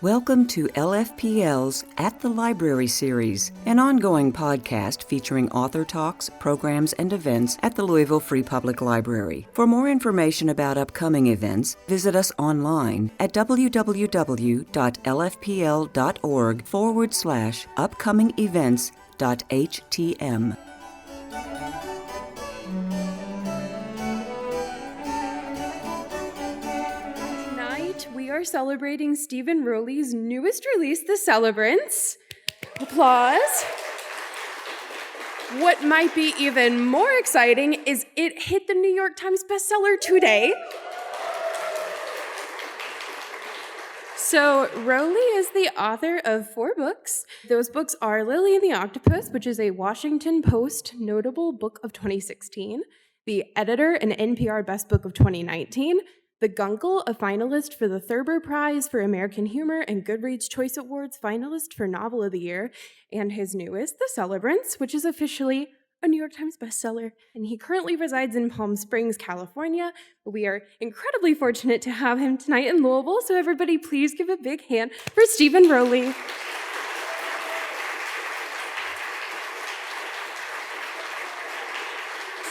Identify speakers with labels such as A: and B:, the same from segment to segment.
A: Welcome to LFPL's At the Library series, an ongoing podcast featuring author talks, programs, and events at the Louisville Free Public Library. For more information about upcoming events, visit us online at www.lfpl.org/upcoming-events.htm.
B: We are celebrating Stephen Rowley's newest release, The Celebrants. Applause. What might be even more exciting is it hit the New York Times bestseller today. So Rowley is the author of 4 books. Those books are Lily and the Octopus, which is a Washington Post notable book of 2016, The Editor, an NPR Best Book of 2019, The Guncle, a finalist for the Thurber Prize for American Humor and Goodreads Choice Awards finalist for Novel of the Year, and his newest, The Celebrants, which is officially a New York Times bestseller. And he currently resides in Palm Springs, California. We are incredibly fortunate to have him tonight in Louisville, so everybody please give a big hand for Stephen Rowley.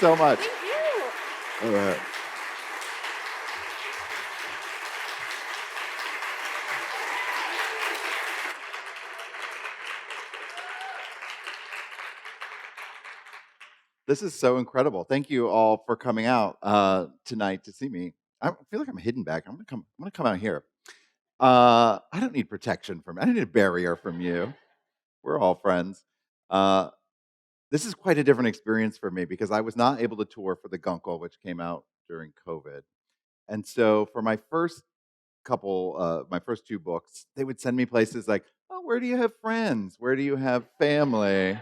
C: So much.
B: Thank you.
C: All right. This is so incredible. Thank you all for coming out tonight to see me. I feel like I'm hidden back. I'm gonna come out here. I don't need protection from. I don't need a barrier from you. We're all friends. This is quite a different experience for me because I was not able to tour for the Guncle, which came out during COVID, and so for my first my first 2 books, they would send me places like, "Oh, where do you have friends? Where do you have family?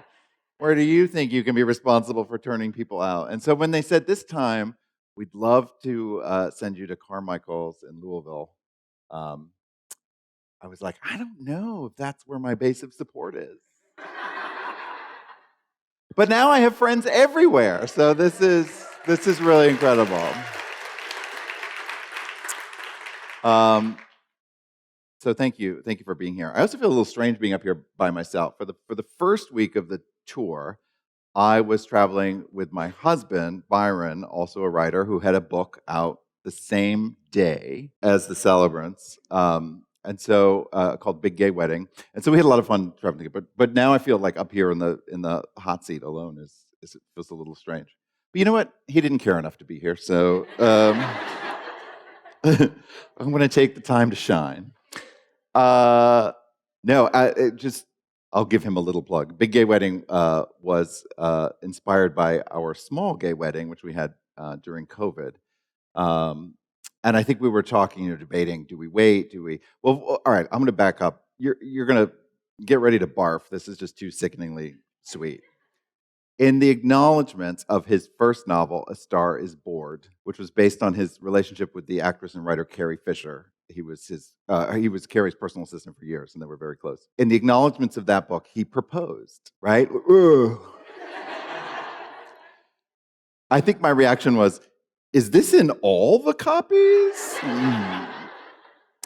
C: Where do you think you can be responsible for turning people out?" And so when they said this time, we'd love to send you to Carmichael's in Louisville, I was like, I don't know if that's where my base of support is. But now I have friends everywhere, so this is really incredible. So thank you for being here. I also feel a little strange being up here by myself. For the first week of the tour, I was traveling with my husband, Byron, also a writer, who had a book out the same day as The Celebrants, and so called Big Gay Wedding. And so we had a lot of fun traveling together. But now I feel like up here in the hot seat alone it feels a little strange. But you know what? He didn't care enough to be here, so I'm going to take the time to shine. I'll give him a little plug. Big Gay Wedding was inspired by our small gay wedding, which we had during COVID. And I think we were talking, debating, do we wait? Do we? Well, all right, I'm going to back up. You're going to get ready to barf. This is just too sickeningly sweet. In the acknowledgments of his first novel, A Star is Bored, which was based on his relationship with the actress and writer Carrie Fisher. He was Carrie's personal assistant for years, and they were very close. In the acknowledgments of that book, he proposed, right? I think my reaction was, is this in all the copies?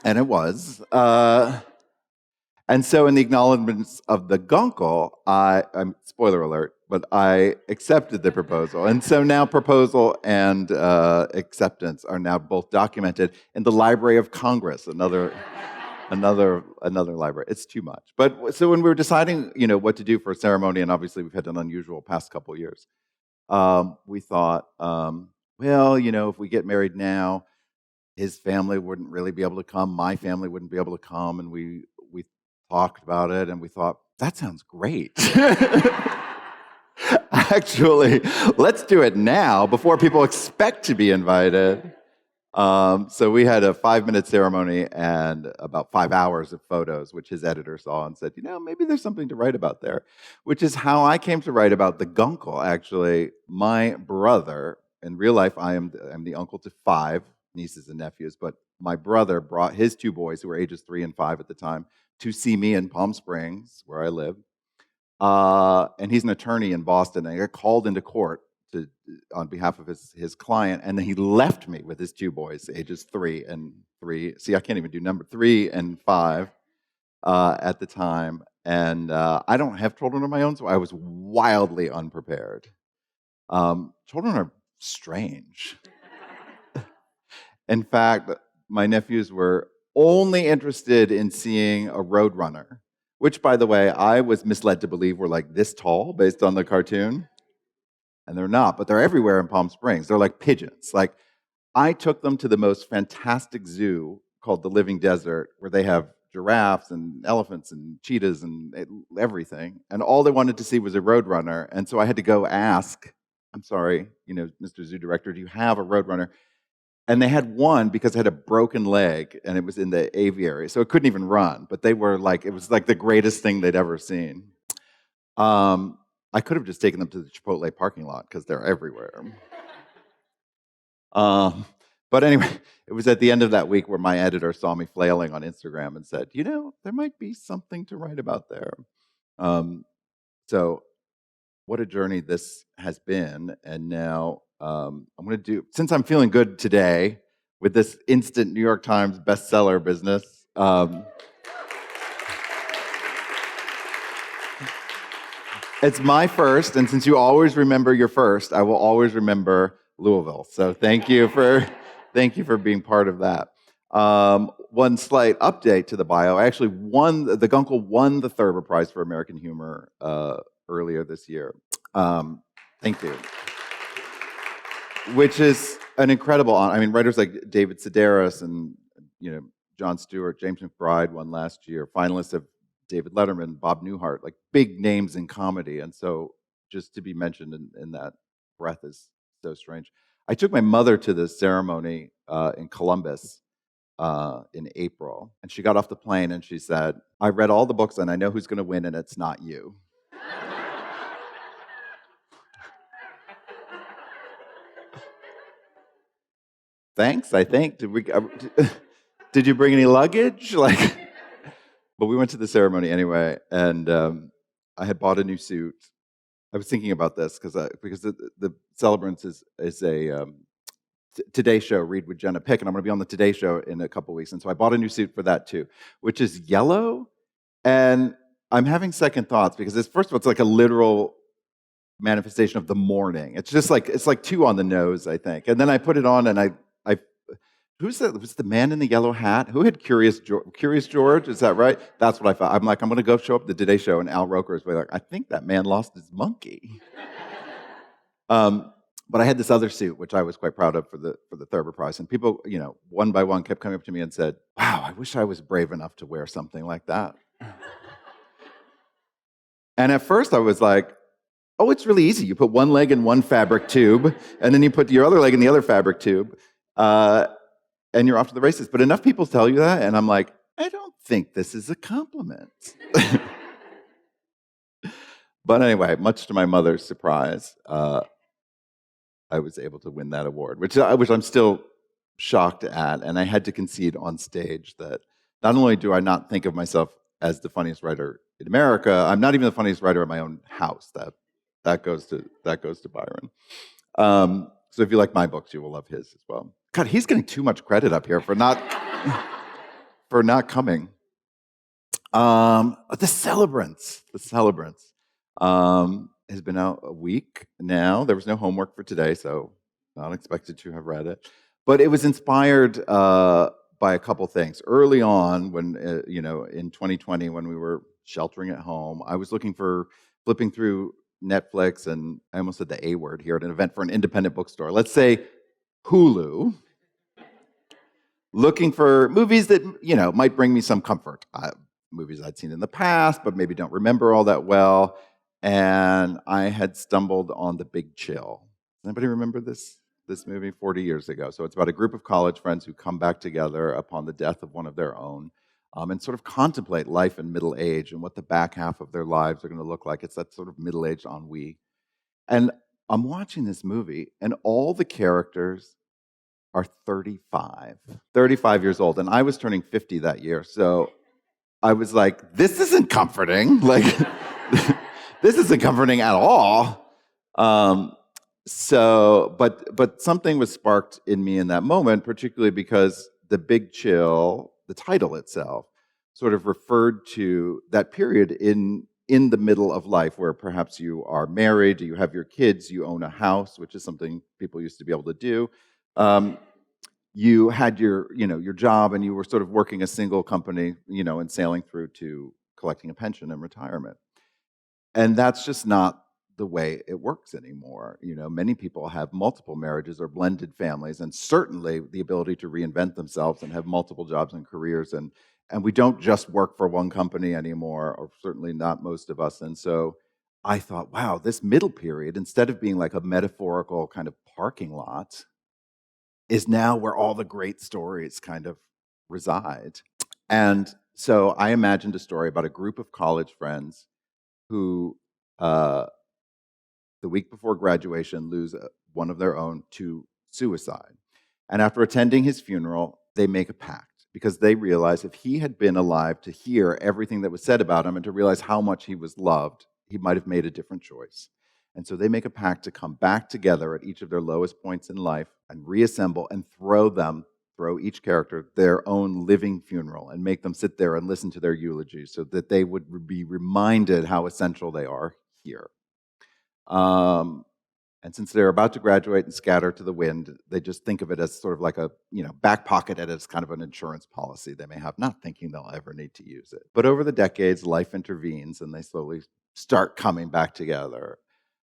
C: And it was. And so in the acknowledgments of the Guncle, I'm spoiler alert, but I accepted the proposal. And so now proposal and acceptance are now both documented in the Library of Congress, another library. It's too much. But so when we were deciding, what to do for a ceremony, and obviously we've had an unusual past couple of years, we thought, if we get married now, his family wouldn't really be able to come, my family wouldn't be able to come, and we talked about it, and we thought, that sounds great. Actually, let's do it now before people expect to be invited. So we had a 5-minute ceremony and about 5 hours of photos, which his editor saw and said, maybe there's something to write about there, which is how I came to write about the Guncle. Actually, my brother, in real life, I'm the uncle to 5 nieces and nephews, but my brother brought his 2 boys, who were ages 3 and 5 at the time, to see me in Palm Springs, where I live. and he's an attorney in Boston, and I got called into court on behalf of his client, and then he left me with his two boys, ages 3 and 3. See, I can't even do number 3 and 5 at the time, and I don't have children of my own, so I was wildly unprepared. Children are strange. In fact, my nephews were only interested in seeing a roadrunner, which, by the way, I was misled to believe were like this tall based on the cartoon. And they're not, but they're everywhere in Palm Springs. They're like pigeons. Like, I took them to the most fantastic zoo called the Living Desert, where they have giraffes and elephants and cheetahs and everything. And all they wanted to see was a roadrunner. And so I had to go ask, I'm sorry, Mr. Zoo Director, do you have a roadrunner? And they had one because it had a broken leg, and it was in the aviary, so it couldn't even run. But they were like, it was like the greatest thing they'd ever seen. I could have just taken them to the Chipotle parking lot because they're everywhere. But anyway, it was at the end of that week where my editor saw me flailing on Instagram and said, there might be something to write about there. So what a journey this has been. And now I'm going to do, since I'm feeling good today with this instant New York Times bestseller business, it's my first, and since you always remember your first, I will always remember Louisville. So thank you for being part of that. One slight update to the bio. I actually the Guncle won the Thurber Prize for American Humor earlier this year. Thank you. Which is an incredible honor. I mean, writers like David Sedaris and Jon Stewart, James McBride won last year. Finalists have David Letterman, Bob Newhart, like big names in comedy. And so just to be mentioned in that breath is so strange. I took my mother to the ceremony in Columbus in April, and she got off the plane and she said, I read all the books and I know who's going to win, and it's not you. Thanks, I think. Did you bring any luggage? But we went to the ceremony anyway, and I had bought a new suit. I was thinking about this because the Celebrants is a Today Show, Read with Jenna pick, and I'm going to be on the Today Show in a couple weeks, and so I bought a new suit for that too, which is yellow, and I'm having second thoughts because first of all, it's like a literal manifestation of the morning. It's just like too on the nose, I think. And then I put it on, and I was the man in the yellow hat? Who had Curious George? Is that right? That's what I thought. I'm like, I'm going to go show up at the Today Show, and Al Roker is like, I think that man lost his monkey. But I had this other suit, which I was quite proud of for the Thurber Prize, and people, one by one, kept coming up to me and said, "Wow, I wish I was brave enough to wear something like that." And at first, I was like, "Oh, it's really easy. You put one leg in one fabric tube, and then you put your other leg in the other fabric tube." And you're off to the races. But enough people tell you that, and I'm like, I don't think this is a compliment. But anyway, much to my mother's surprise, I was able to win that award, which I'm still shocked at. And I had to concede on stage that not only do I not think of myself as the funniest writer in America, I'm not even the funniest writer in my own house. That goes to Byron. So if you like my books, you will love his as well. God, he's getting too much credit up here for not coming. The Celebrants has been out a week now. There was no homework for today, so not expected to have read it. But it was inspired by a couple things. Early on, when in 2020, when we were sheltering at home, I was flipping through Netflix, and I almost said the A word here at an event for an independent bookstore. Let's say Hulu, looking for movies that might bring me some comfort. Movies I'd seen in the past, but maybe don't remember all that well. And I had stumbled on The Big Chill. Does anybody remember this movie? 40 years ago. So it's about a group of college friends who come back together upon the death of one of their own, and sort of contemplate life in middle age and what the back half of their lives are going to look like. It's that sort of middle-aged ennui. And I'm watching this movie, and all the characters are 35 years old. And I was turning 50 that year. So I was like, this isn't comforting. Like, this isn't comforting at all. But something was sparked in me in that moment, particularly because the Big Chill, the title itself, sort of referred to that period in the middle of life where perhaps you are married, you have your kids, you own a house, which is something people used to be able to do. You had your job, and you were sort of working a single company, and sailing through to collecting a pension and retirement. And that's just not the way it works anymore. Many people have multiple marriages or blended families, and certainly the ability to reinvent themselves and have multiple jobs and careers. And we don't just work for one company anymore, or certainly not most of us. And so I thought, wow, this middle period, instead of being like a metaphorical kind of parking lot, is now where all the great stories kind of reside. And so I imagined a story about a group of college friends who, the week before graduation, lose one of their own to suicide. And after attending his funeral, they make a pact because they realize if he had been alive to hear everything that was said about him and to realize how much he was loved, he might have made a different choice. And so they make a pact to come back together at each of their lowest points in life and reassemble and throw each character their own living funeral and make them sit there and listen to their eulogies so that they would be reminded how essential they are here. And since they're about to graduate and scatter to the wind, they just think of it as sort of like a, back pocket it as kind of an insurance policy they may have, not thinking they'll ever need to use it. But over the decades, life intervenes and they slowly start coming back together.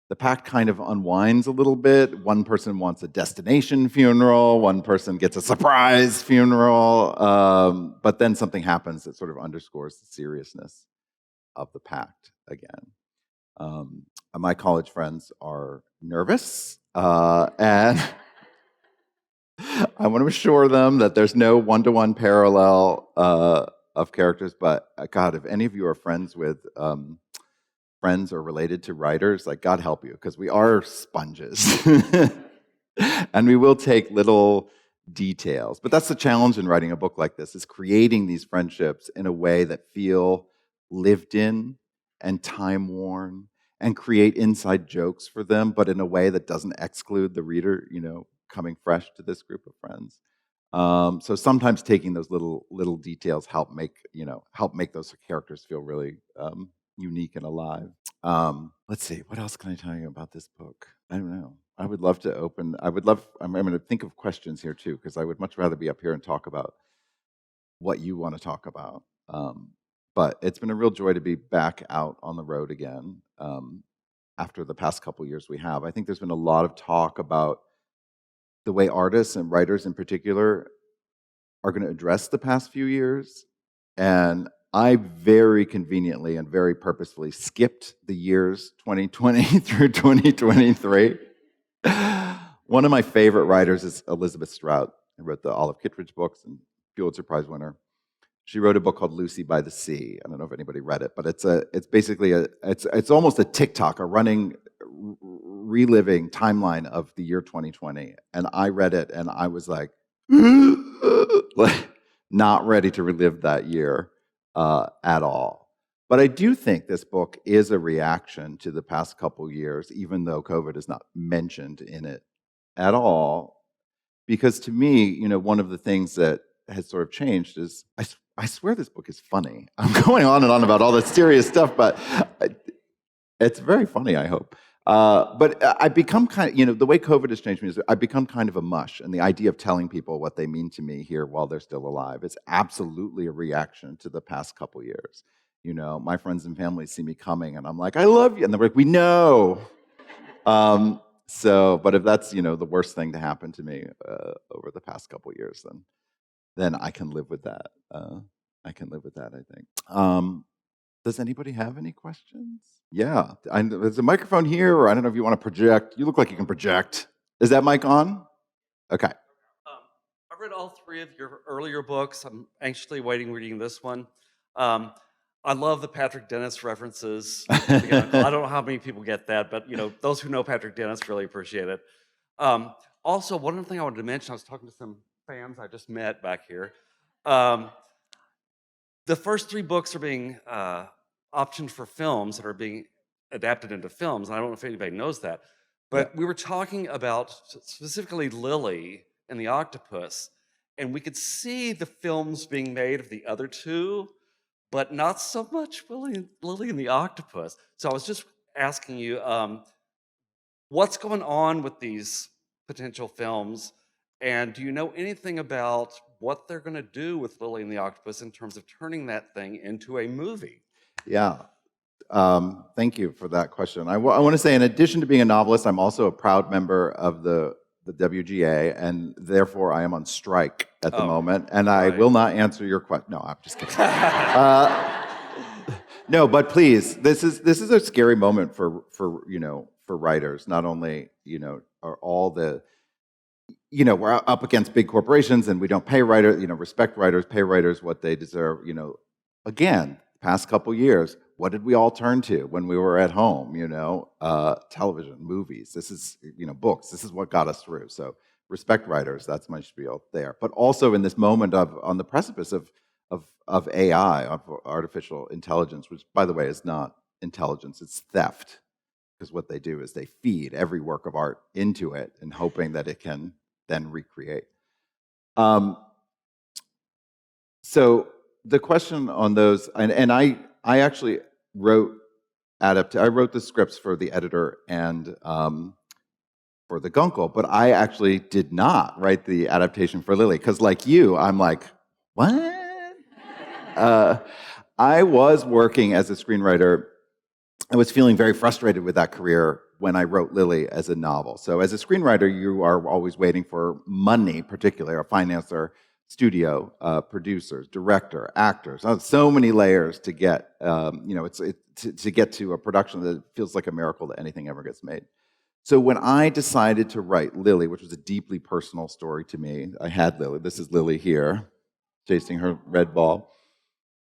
C: The pact kind of unwinds a little bit. One person wants a destination funeral. One person gets a surprise funeral. But then something happens that sort of underscores the seriousness of the pact again. My college friends are nervous, and I want to assure them that there's no one-to-one parallel of characters. But God, if any of you are friends with friends or related to writers, like, God help you, because we are sponges. And we will take little details. But that's the challenge in writing a book like this, is creating these friendships in a way that feel lived in and time-worn, and create inside jokes for them, but in a way that doesn't exclude the reader, coming fresh to this group of friends. So sometimes taking those little details help make those characters feel really unique and alive. Let's see, what else can I tell you about this book? I don't know. I'm going to think of questions here too, because I would much rather be up here and talk about what you want to talk about. But it's been a real joy to be back out on the road again after the past couple years we have. I think there's been a lot of talk about the way artists and writers in particular are going to address the past few years. And I very conveniently and very purposefully skipped the years 2020 through 2023. One of my favorite writers is Elizabeth Strout, who wrote the Olive Kittredge books and Pulitzer Prize winner. She wrote a book called Lucy by the Sea. I don't know if anybody read it, but it's basically it's almost a TikTok, a running, reliving timeline of the year 2020. And I read it, and I was like not ready to relive that year at all. But I do think this book is a reaction to the past couple years, even though COVID is not mentioned in it at all. Because to me, one of the things that has sort of changed is I swear this book is funny. I'm going on and on about all this serious stuff, but it's very funny, I hope. But I've become kind of, the way COVID has changed me is I've become kind of a mush. And the idea of telling people what they mean to me here while they're still alive is absolutely a reaction to the past couple years. My friends and family see me coming and I'm like, I love you. And they're like, we know. But if that's, the worst thing to happen to me over the past couple years, then I can live with that. I think. Does anybody have any questions? Yeah, there's a microphone here, or I don't know if you want to project. You look like you can project. Is that mic on? Okay.
D: I read all three of your earlier books. I'm anxiously reading this one. I love the Patrick Dennis references. I don't know how many people get that, but those who know Patrick Dennis really appreciate it. Also, one other thing I wanted to mention, I was talking to some fans I just met back here. The first three books are being optioned for films that are being adapted into films. And I don't know if anybody knows that.
C: Yeah.
D: But we were talking about specifically Lily and the Octopus, and we could see the films being made of the other two, but not so much Lily and the Octopus. So I was just asking you, what's going on with these potential films, and do you know anything about what they're going to do with Lily and the Octopus in terms of turning that thing into a movie?
C: Yeah. Thank you for that question. I want to say, in addition to being a novelist, I'm also a proud member of the WGA, and therefore I am on strike at the moment, and I will not answer your question. No, I'm just kidding. No, but please, this is a scary moment for writers. Not only are all the we're up against big corporations, and we don't pay writers, respect writers, pay writers what they deserve. Again, past couple years, what did we all turn to when we were at home? Television, movies. This is books. This is what got us through. So respect writers. That's my spiel there. But also in this moment on the precipice of AI, of artificial intelligence, which, by the way, is not intelligence, it's theft. Because what they do is they feed every work of art into it and hoping that it can then recreate. So the question on those, and I actually wrote the scripts for the editor and for the Guncle, but I actually did not write the adaptation for Lily, because like you, I'm like, what? I was working as a screenwriter. I was feeling very frustrated with that career when I wrote Lily as a novel. So as a screenwriter, you are always waiting for money, particularly a financer, studio, producers, director, actors. So many layers to get, to get to a production that feels like a miracle that anything ever gets made. So when I decided to write Lily, which was a deeply personal story to me, I had Lily. This is Lily here, chasing her red ball.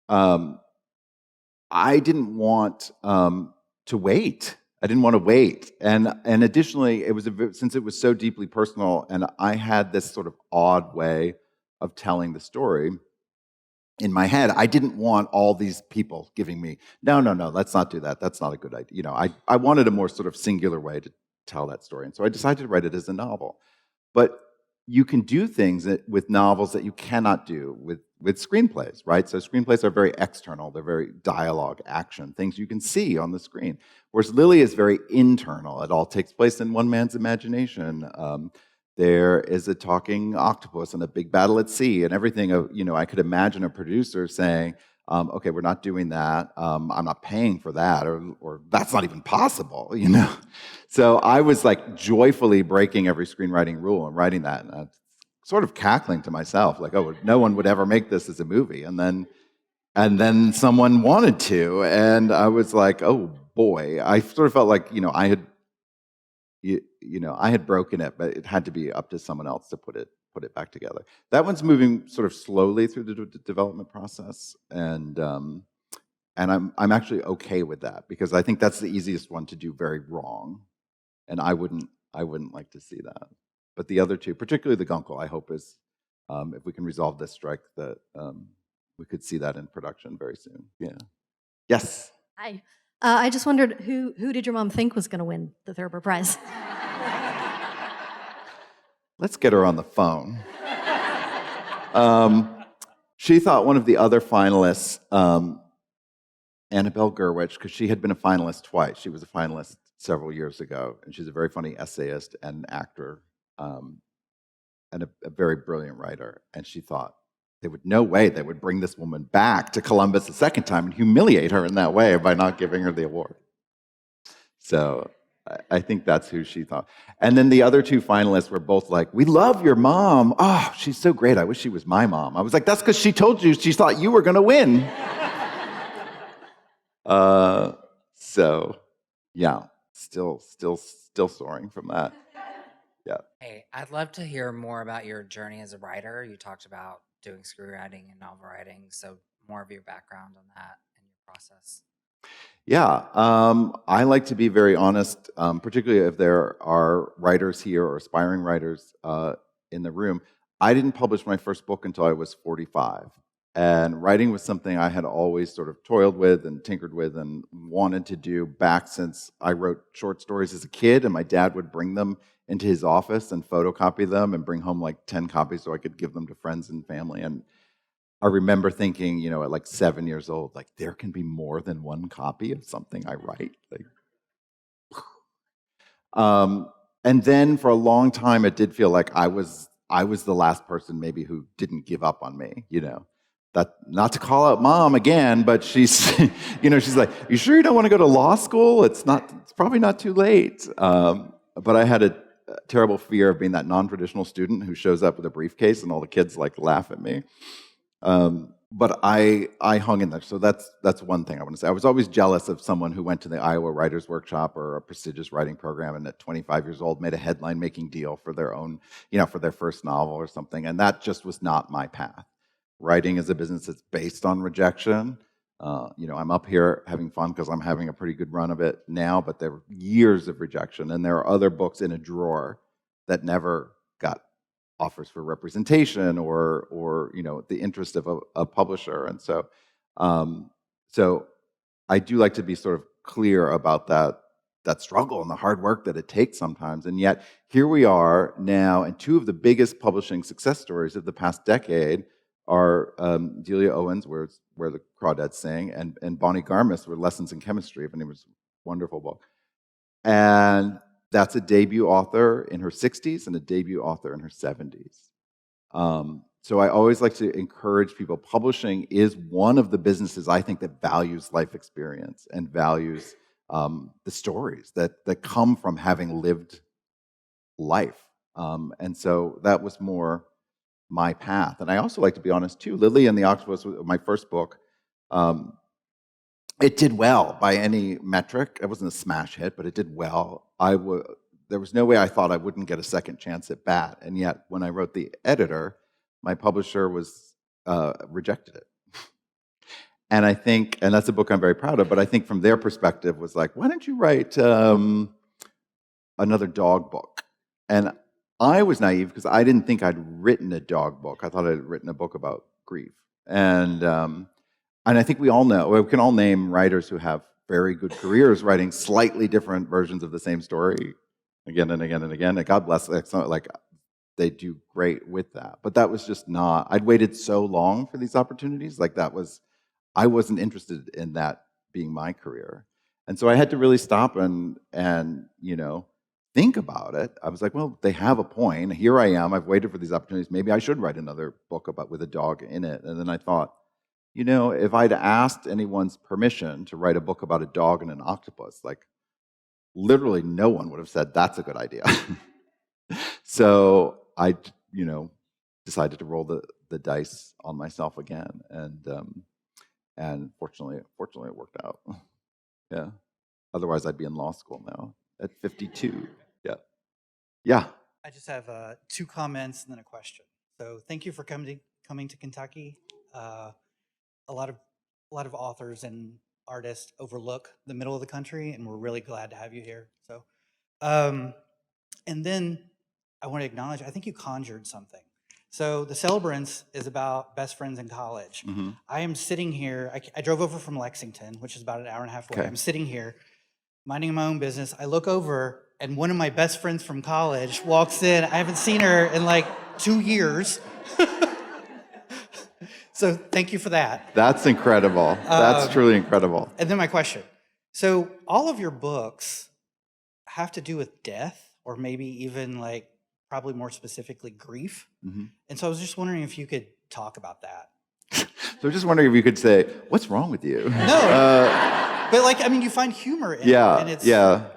C: I didn't want to wait. I didn't want to wait. And additionally, since it was so deeply personal, and I had this sort of odd way of telling the story in my head, I didn't want all these people giving me, no, let's not do that. That's not a good idea. I wanted a more sort of singular way to tell that story. And so I decided to write it as a novel. But you can do things with novels that you cannot do with screenplays, right? So screenplays are very external. They're very dialogue, action, things you can see on the screen. Whereas Lily is very internal. It all takes place in one man's imagination. There is a talking octopus and a big battle at sea and everything. I could imagine a producer saying, okay, we're not doing that. I'm not paying for that, or that's not even possible, So I was like joyfully breaking every screenwriting rule and writing that, and sort of cackling to myself, like, oh, no one would ever make this as a movie. And then someone wanted to, and I was like, oh boy. I sort of felt like, I had broken it, but it had to be up to someone else to put it back together. That one's moving sort of slowly through the development process, and I'm actually okay with that, because I think that's the easiest one to do very wrong, and I wouldn't like to see that. But the other two, particularly the Guncle, I hope is, if we can resolve this strike, that we could see that in production very soon. Yeah. Yes.
E: Hi. I just wondered, who did your mom think was going to win the Thurber Prize?
C: Let's get her on the phone. She thought one of the other finalists, Annabelle Gurwitch, because she had been a finalist twice. She was a finalist several years ago, and she's a very funny essayist and actor, and a very brilliant writer. And she thought no way they would bring this woman back to Columbus a second time and humiliate her in that way by not giving her the award. So I think that's who she thought. And then the other two finalists were both like, we love your mom. Oh, she's so great. I wish she was my mom. I was like, that's because she told you she thought you were going to win. So, yeah, still soaring from that. Yeah.
F: Hey, I'd love to hear more about your journey as a writer. You talked about doing screenwriting and novel writing, so more of your background on that and your process.
C: Yeah, I like to be very honest, particularly if there are writers here or aspiring writers in the room. I didn't publish my first book until I was 45. And writing was something I had always sort of toiled with and tinkered with and wanted to do back since I wrote short stories as a kid, and my dad would bring them into his office and photocopy them and bring home like 10 copies so I could give them to friends and family. And I remember thinking, you know, at like 7 years old, like there can be more than one copy of something I write. Like, and then for a long time, it did feel like I was the last person maybe who didn't give up on me, you know. That, not to call out mom again, but she's, you know, she's like, "You sure you don't want to go to law school? It's probably not too late." But I had a terrible fear of being that non-traditional student who shows up with a briefcase and all the kids like laugh at me. But I hung in there. So that's one thing I want to say. I was always jealous of someone who went to the Iowa Writers Workshop or a prestigious writing program and at 25 years old made a headline-making deal for their own, you know, for their first novel or something. And that just was not my path. Writing is a business that's based on rejection. You know, I'm up here having fun because I'm having a pretty good run of it now, but there were years of rejection. And there are other books in a drawer that never got offers for representation or you know, the interest of a publisher. And so so I do like to be sort of clear about that struggle and the hard work that it takes sometimes. And yet here we are now, and two of the biggest publishing success stories of the past decade are Delia Owens, where the Crawdads Sing, and Bonnie Garmus, where Lessons in Chemistry, if anyone's wonderful book. And that's a debut author in her 60s and a debut author in her 70s. So I always like to encourage people. Publishing is one of the businesses I think that values life experience and values the stories that come from having lived life. And so that was more my path. And I also like to be honest too. Lily and the Octopus was my first book. It did well by any metric. It wasn't a smash hit, but it did well. There was no way I thought I wouldn't get a second chance at bat. And yet, when I wrote The Editor, my publisher rejected it. And I think, and that's a book I'm very proud of, but I think from their perspective was like, why don't you write another dog book? And I was naive because I didn't think I'd written a dog book. I thought I'd written a book about grief. And I think we can all name writers who have very good careers writing slightly different versions of the same story again and again and again. And God bless them. Like they do great with that. But that was just not, I'd waited so long for these opportunities. Like I wasn't interested in that being my career. And so I had to really stop and you know, think about it. I was like, well, they have a point. Here I am. I've waited for these opportunities. Maybe I should write another book with a dog in it. And then I thought, you know, if I'd asked anyone's permission to write a book about a dog and an octopus, like literally no one would have said that's a good idea. So I, you know, decided to roll the dice on myself again, and fortunately it worked out. Yeah. Otherwise, I'd be in law school now at 52. Yeah.
G: I just have 2 comments and then a question. So thank you for coming to Kentucky. A lot of authors and artists overlook the middle of the country, and we're really glad to have you here. So, and then I want to acknowledge, I think you conjured something. So the Celebrants is about best friends in college.
C: Mm-hmm.
G: I am sitting here, I drove over from Lexington, which is about an hour and a half away.
C: Okay.
G: I'm sitting here, minding my own business. I look over, and one of my best friends from college walks in. I haven't seen her in like 2 years. So thank you for that.
C: That's incredible. That's truly incredible.
G: And then my question. So all of your books have to do with death, or maybe even like probably more specifically grief.
C: Mm-hmm.
G: And so I was just wondering if you could talk about that.
C: So just wondering if you could say, what's wrong with you?
G: No, but like, I mean, you find humor in it. And it's,
C: yeah.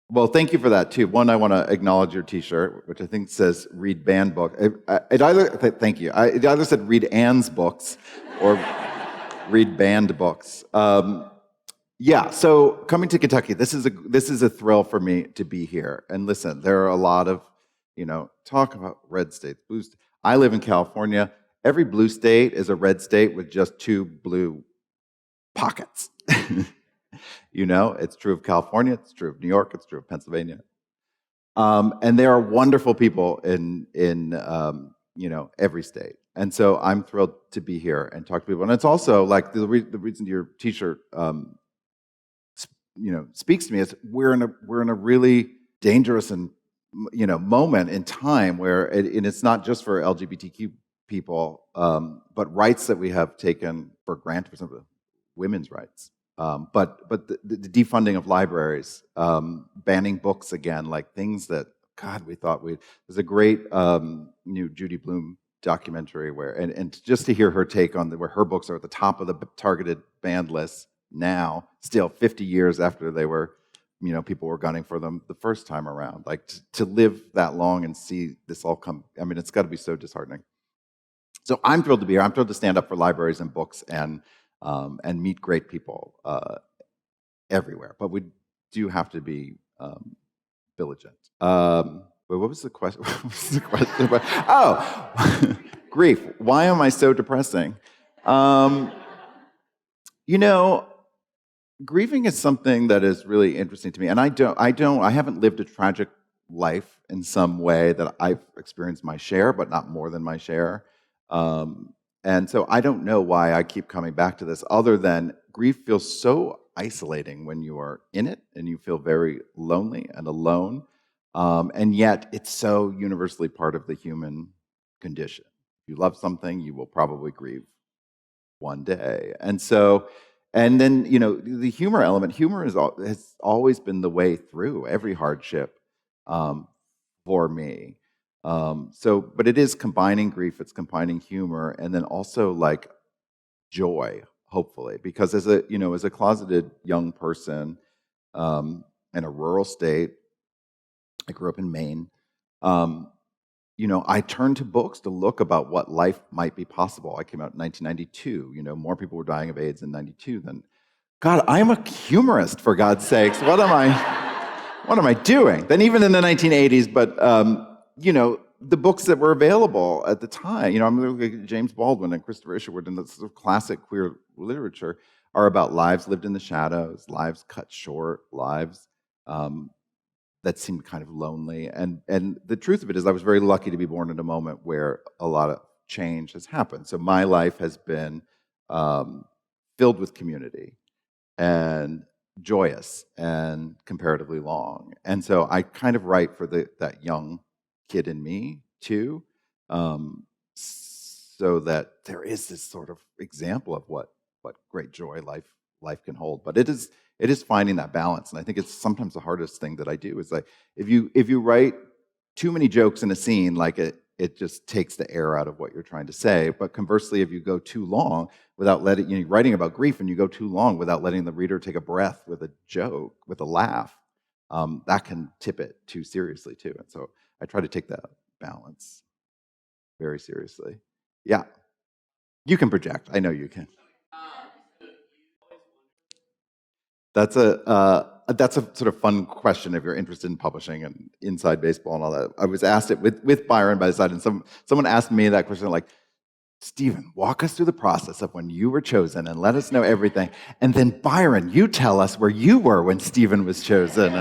C: Well, thank you for that too. One, I want to acknowledge your T-shirt, which I think says "Read Banned Book." Thank you. It either said "Read Anne's Books" or "Read Banned Books." Yeah. So coming to Kentucky, this is a thrill for me to be here. And listen, there are a lot of, you know, talk about red states, blue states. I live in California. Every blue state is a red state with just 2 blue pockets. You know, it's true of California, it's true of New York, it's true of Pennsylvania. And there are wonderful people in you know, every state. And so I'm thrilled to be here and talk to people. And it's also like the reason your T-shirt, speaks to me is we're in a really dangerous and moment in time where and it's not just for LGBTQ people, but rights that we have taken for granted, for example, women's rights. But the defunding of libraries, banning books again, like things that, God, we thought there's a great new Judy Blume documentary where, and just to hear her take on where her books are at the top of the targeted banned list now, still 50 years after they were, people were gunning for them the first time around. Like to live that long and see this all come, I mean, it's got to be so disheartening. So I'm thrilled to be here. I'm thrilled to stand up for libraries and books and meet great people everywhere. But we do have to be vigilant. Wait, what was the question? What was the question? Oh, grief. Why am I so depressing? Grieving is something that is really interesting to me, and I haven't lived a tragic life in some way that I've experienced my share, but not more than my share. And so I don't know why I keep coming back to this, other than grief feels so isolating when you are in it, and you feel very lonely and alone, and yet it's so universally part of the human condition. If you love something, you will probably grieve one day, and so. And then, the humor element, has always been the way through every hardship for me. But it is combining grief, it's combining humor, and then also like joy, hopefully. Because as a closeted young person in a rural state, I grew up in Maine, I turned to books to look about what life might be possible. I came out in 1992. More people were dying of AIDS in 92 than... God, I'm a humorist, for God's sakes. What am I doing? Then even in the 1980s, but, the books that were available at the time, I'm looking at James Baldwin and Christopher Isherwood, and the sort of classic queer literature are about lives lived in the shadows, lives cut short, lives that seemed kind of lonely. And the truth of it is I was very lucky to be born in a moment where a lot of change has happened. So my life has been filled with community and joyous and comparatively long. And so I kind of write for that young kid in me too, so that there is this sort of example of what great joy life can hold. But it is finding that balance, and I think it's sometimes the hardest thing that I do is like if you write too many jokes in a scene, like it just takes the air out of what you're trying to say. But conversely, if you go too long without letting you're writing about grief and you go too long without letting the reader take a breath with a joke, with a laugh, that can tip it too seriously too. And so I try to take that balance very seriously. Yeah, you can project. I know you can. That's a sort of fun question if you're interested in publishing and inside baseball and all that. I was asked it with Byron by the side, and someone asked me that question, like, Stephen, walk us through the process of when you were chosen and let us know everything. And then Byron, you tell us where you were when Stephen was chosen.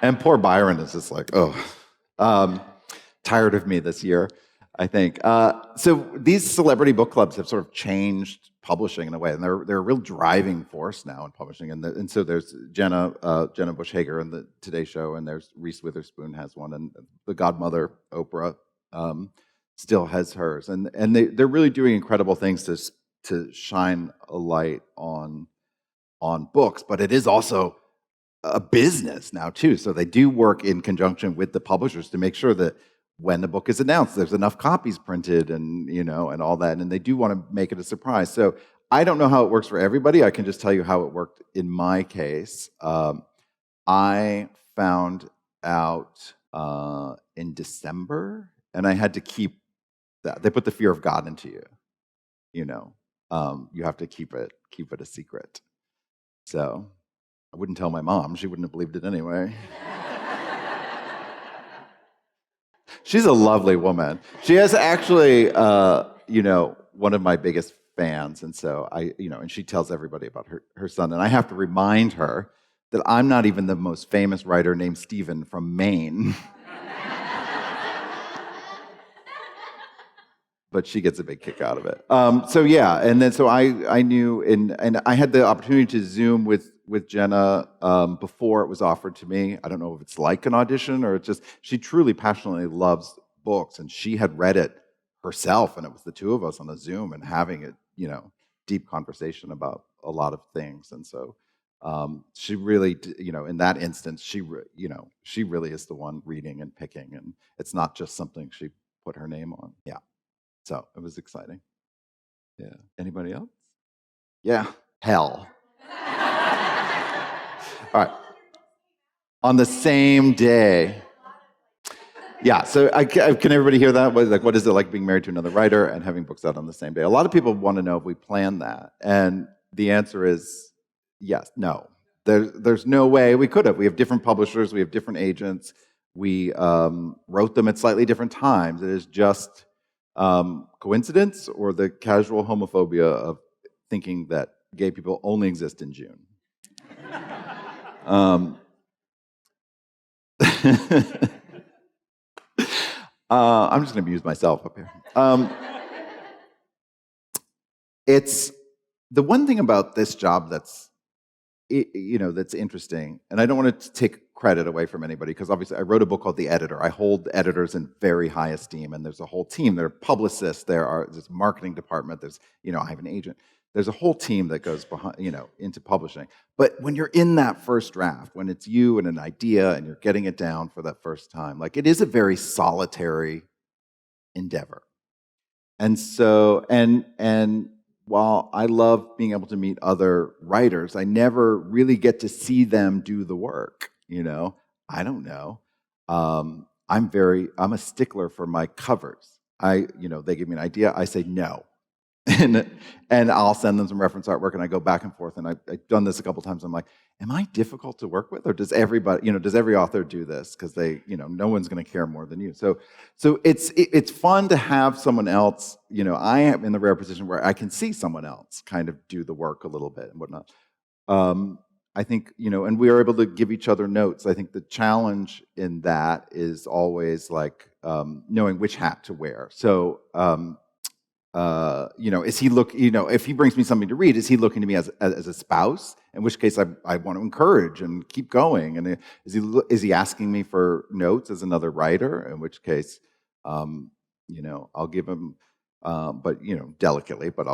C: And poor Byron is just like, tired of me this year, I think. So these celebrity book clubs have sort of changed publishing in a way, and they're a real driving force now in publishing. And so there's Jenna Bush Hager and the Today Show, and there's Reese Witherspoon has one, and the Godmother Oprah still has hers, and they're really doing incredible things to shine a light on books. But it is also a business now too, so they do work in conjunction with the publishers to make sure that when the book is announced, there's enough copies printed and and all that, and they do want to make it a surprise. So I don't know how it works for everybody. I can just tell you how it worked in my case. I found out in December, and I had to keep that. They put the fear of God into you. You have to keep it a secret. So I wouldn't tell my mom; she wouldn't have believed it anyway. She's a lovely woman. She is actually, one of my biggest fans, and so and she tells everybody about her son. And I have to remind her that I'm not even the most famous writer named Stephen from Maine. but she gets a big kick out of it. So yeah, and then so I knew, and I had the opportunity to Zoom with Jenna before it was offered to me. I don't know if it's like an audition or it's just she truly passionately loves books, and she had read it herself, and it was the two of us on a Zoom and having it, deep conversation about a lot of things, and so. She really, in that instance, she really is the one reading and picking, and it's not just something she put her name on. Yeah. So it was exciting. Yeah. Anybody else? Yeah. Hell. All right. On the same day. Yeah. So can everybody hear that? What is it like being married to another writer and having books out on the same day? A lot of people want to know if we planned that, and the answer is yes. No. There's no way we could have. We have different publishers. We have different agents. We wrote them at slightly different times. It is just coincidence or the casual homophobia of thinking that gay people only exist in June. I'm just going to amuse myself up here. It's the one thing about this job that's interesting, and I don't want to take credit away from anybody, because obviously I wrote a book called The Editor. I hold editors in very high esteem, and there's a whole team. There are publicists, there's a marketing department, there's, I have an agent. There's a whole team that goes behind, into publishing. But when you're in that first draft, when it's you and an idea and you're getting it down for that first time, it is a very solitary endeavor. And so, and while I love being able to meet other writers, I never really get to see them do the work. I don't know. I'm a stickler for my covers. They give me an idea, I say no. And I'll send them some reference artwork, and I go back and forth. And I've done this a couple times. I'm like, am I difficult to work with, or does everybody, does every author do this? Because they, no one's going to care more than you. So it's fun to have someone else. I am in the rare position where I can see someone else kind of do the work a little bit and whatnot. I think, and we are able to give each other notes. I think the challenge in that is always knowing which hat to wear. So. Is he if he brings me something to read, is he looking to me as a spouse? In which case, I want to encourage and keep going. And is he asking me for notes as another writer? In which case, I'll give him, but delicately, but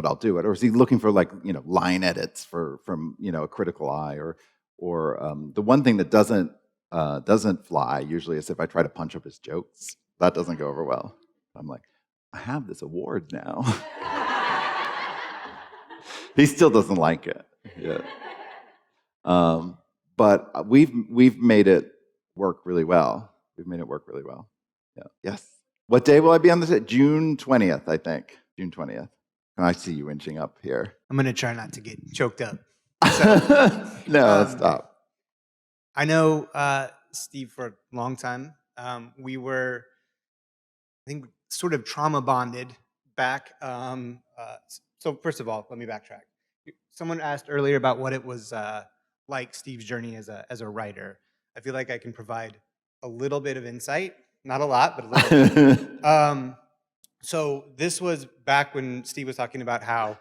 C: I'll do it. Or is he looking for line edits from a critical eye? Or the one thing that doesn't fly usually is if I try to punch up his jokes. That doesn't go over well. I'm like, I have this award now. He still doesn't like it. Yeah. But we've made it work really well. Yeah. Yes. What day will I be on this? June 20th, I think. June 20th. I see you inching up here.
H: I'm going to try not to get choked up.
C: No, stop.
H: I know Steve for a long time. We were, I think, sort of trauma bonded back. So first of all, let me backtrack. Someone asked earlier about what it was like Steve's journey as a writer. I feel like I can provide a little bit of insight, not a lot, but a little bit. So this was back when Steve was talking about how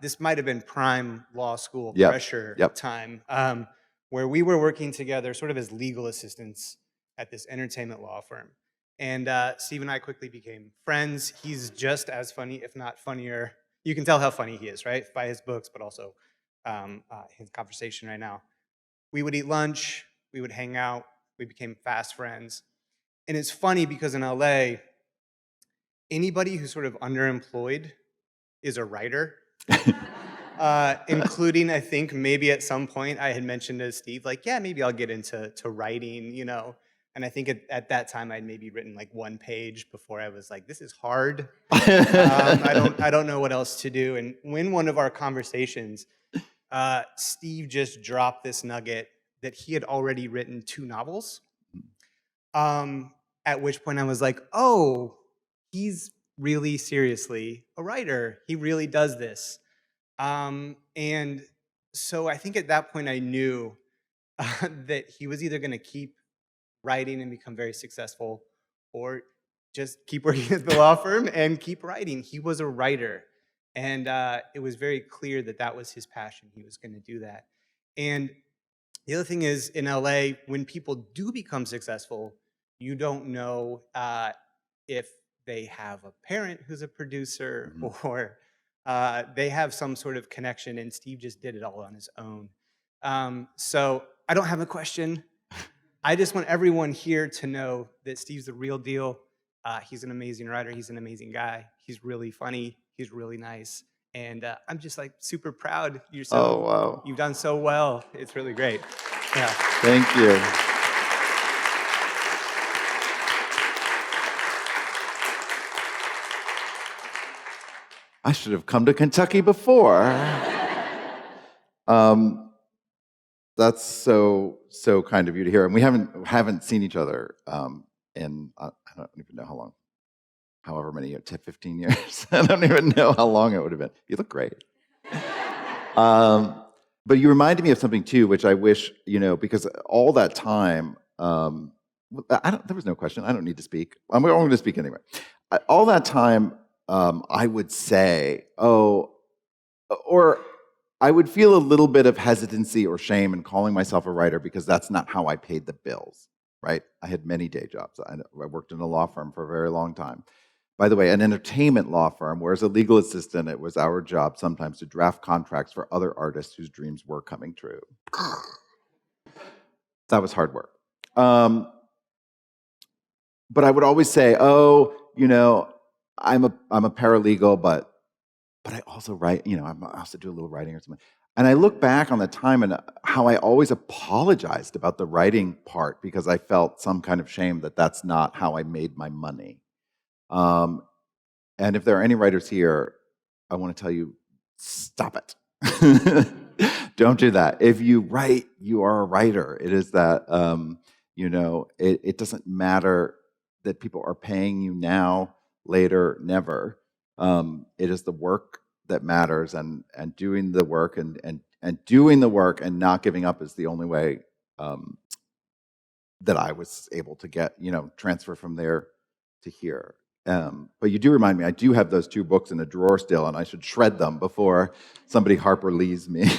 H: this might have been prime law school pressure time, where we were working together sort of as legal assistants at this entertainment law firm. And Steve and I quickly became friends. He's just as funny, if not funnier. You can tell how funny he is, right? By his books, but also his conversation right now. We would eat lunch. We would hang out. We became fast friends. And it's funny because in LA, anybody who's sort of underemployed is a writer. Including, I think, maybe at some point I had mentioned to Steve, maybe I'll get into writing, And I think at that time I'd maybe written one page before I was like, this is hard. I don't know what else to do. And when one of our conversations, Steve just dropped this nugget that he had already written 2 novels. At which point I was like, oh, he's really seriously a writer. He really does this. And so I think at that point I knew that he was either going to keep writing and become very successful, or just keep working at the law firm and keep writing. He was a writer. And it was very clear that that was his passion. He was going to do that. And the other thing is, in LA, when people do become successful, you don't know if they have a parent who's a producer or they have some sort of connection, and Steve just did it all on his own. So I don't have a question. I just want everyone here to know that Steve's the real deal. He's an amazing writer. He's an amazing guy. He's really funny. He's really nice. And I'm just like super proud. You've done so well. It's really great. Yeah.
C: Thank you. I should have come to Kentucky before. That's so kind of you to hear. And we haven't seen each other in I don't even know how long. However many years, 15 years. I don't even know how long it would have been. You look great. But you reminded me of something too, which I wish, because all that time, there was no question. I don't need to speak. I'm going to speak anyway. All that time, I would say, or I would feel a little bit of hesitancy or shame in calling myself a writer because that's not how I paid the bills, right? I had many day jobs. I worked in a law firm for a very long time. By the way, an entertainment law firm, where as a legal assistant, it was our job sometimes to draft contracts for other artists whose dreams were coming true. That was hard work. But I would always say, I'm a paralegal, but I also write, I also do a little writing or something. And I look back on the time and how I always apologized about the writing part because I felt some kind of shame that that's not how I made my money. And if there are any writers here, I want to tell you, stop it. Don't do that. If you write, you are a writer. It is that, it doesn't matter that people are paying you now, later, never. It is the work that matters, and doing the work and doing the work and not giving up is the only way that I was able to get, transfer from there to here. But you do remind me, I do have those 2 books in a drawer still, and I should shred them before somebody Harper Lees me.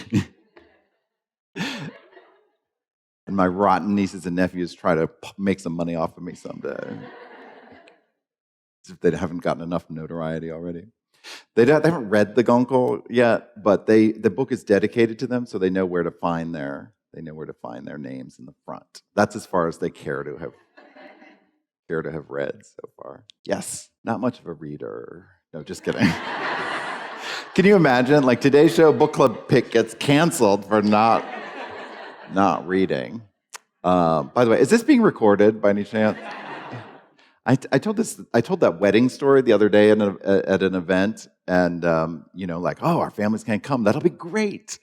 C: And my rotten nieces and nephews try to make some money off of me someday. If they haven't gotten enough notoriety already. They haven't read the Guncle yet, but the book is dedicated to them, so they know where to find their names in the front. That's as far as they care to have read so far. Yes, not much of a reader. No, just kidding. Can you imagine, like Today's Show book club pick gets canceled for not reading? By the way, is this being recorded by any chance? I told that wedding story the other day at an event, and our families can't come. That'll be great.